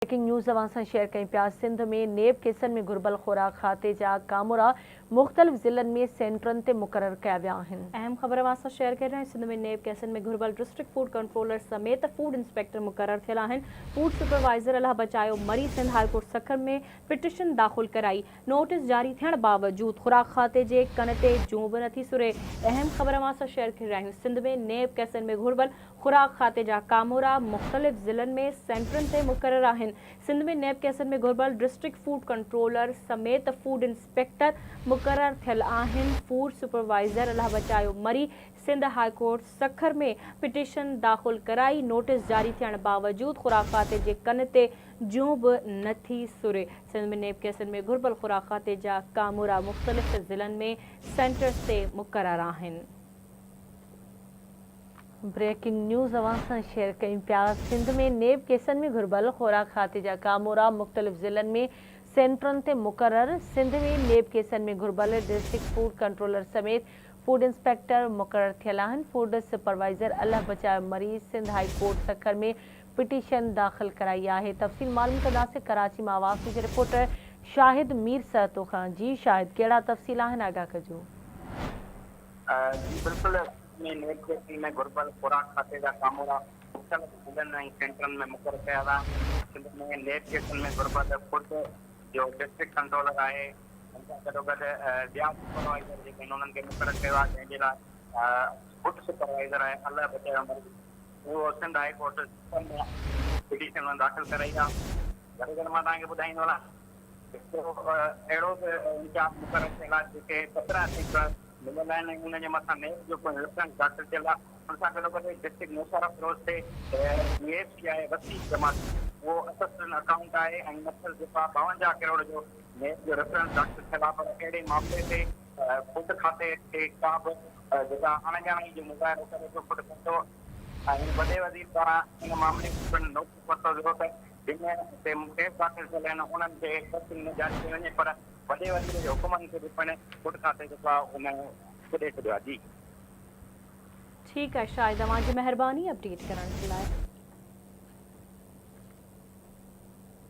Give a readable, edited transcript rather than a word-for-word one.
Breaking news अवां share कई पिया। सिंध में नेब केसनि में घुर्बल ख़ुराक खाते जा कामोरा मुख़्तलिफ़ ज़िलनि में सेंटरनि ते मुक़रर कया विया आहिनि। अहम ख़बर अवां शेयर कर रहे हैं। सिंध में नेब केसनि में घुर्बल डिस्ट्रिक्ट फूड कंट्रोलर समेत फूड इंस्पेक्टर मुक़रर थियल आहिनि। फूड सुपरवाइज़र अल्लाह बचायो मरी सिंध हाईकोर्ट सखर में पिटिशन दाख़िल कराई। नोटिस जारी थियण बावजूद ख़ुराक खाते जे कन ते जूं बि नथी सुरे। अहम ख़बर अवां शेयर कर रहे आहियूं। सिंध में नेब केसनि में घुर्बल ख़ुराक खाते जा कामोरा मुख़्तलिफ़ ज़िलनि में सेंटरनि ते मुक़रर आहिनि। सिंध में नेब केसनि में घुर्बल डिस्ट्रिक्ट फूड कंट्रोलर समेत फूड इंस्पेक्टर मुक़रर थियल आहिनि। फूड सुपरवाइज़र अल्लाह बचायो मरी सिंध हाईकोर्ट सखर में पिटिशन दाख़िल कराई। नोटिस जारी थियण बावजूद ख़ुराक खाते जे कन ते जूं बि नथी सुरे। सिंध में नेब केसनि में घुर्बल ख़ुराक खाते जा कामोरा मुख़्तलिफ़ ज़िलनि में सेंटर्स ते मुक़रर आहिनि। ब्रेकिंग न्यूज़ अवां शेयर कई पिया। सिंध में नेब केसनि में घुर्बल ख़ुराक खाते जा कामोरा मुख़्तलिफ़ ज़िलनि में सेंटरनि ते मुक़रर। सिंध में नेब केसनि में घुर्बल डिस्ट्रिक्ट फूड कंट्रोलर समेत फूड इंस्पेक्टर मुक़रर थियल आहिनि। फूड सुपरवाइज़र अल्लाह बचायो मरी सिंध हाई कोर्ट सखर में पिटिशन दाख़िल कराई आहे। तफ़सील मालूम कंदासीं कराची मां आवाज़ जे रिपोर्टर शाहिद मीर सहतो खां। जी शाहिद, कहिड़ा तफ़सील आहिनि, आगाह कजो। जी बिल्कुल, नेब केसनि में घुर्बल ख़ुराक खाते जा कामोरा मुख़्तलिफ़ ज़िलनि ऐं सेंटरनि में मुक़रर कया विया आहिनि। सिंध में नेब केसनि में घुर्बल फूड जो डिस्ट्रिक्ट कंट्रोलर आहे, हुन सां गॾोगॾु ॿिया सुपरवाइज़र जेके आहिनि उन्हनि खे मुक़रर कयो आहे, जंहिंजे लाइ फूड सुपरवाइज़र आहे अल्लाह बचायो मरी, उहो सिंध हाई कोर्ट में पिटिशन दाख़िल कराई आहे। गॾो गॾु मां तव्हांखे ॿुधाईंदो वञा अहिड़ो बि इंचार्ज मुक़रर थियल आहे जेके 17 मिलियल आहिनि। उनजे मथां नेब जो कोई रेफरेंस दाख़िल थियल आहे। हुन सां गॾोगॾु डिस्ट्रिक्ट मुशर्रफ रोड ते UAFC आहे वसी जमात, उहो असिस्टेंट अकाउंट आहे ऐं नक्सल जेका 52 करोड़ जो नेब जो रेफरेंस दाख़िल थियल आहे। पर अहिड़े मामले ते फूड खाते ते का बि जेका अणॼाणी जो मुज़ाहिरो करे थो फूड खातो ऐं वॾे वज़ीर पारां इन मामले में नोटिस पतो वियो त जिन ते केस दाख़िल थियल आहिनि उन्हनि खे तफ़सील न जारी कई वञे, पर वॾे वज़ीर जे हुकुमनि खे बि पिणु फूड खाते जेको आहे उन छॾे छॾियो आहे। जी ठीक है शाहिद, अवां जी मेहरबानी अपडेट करण जे लाइ।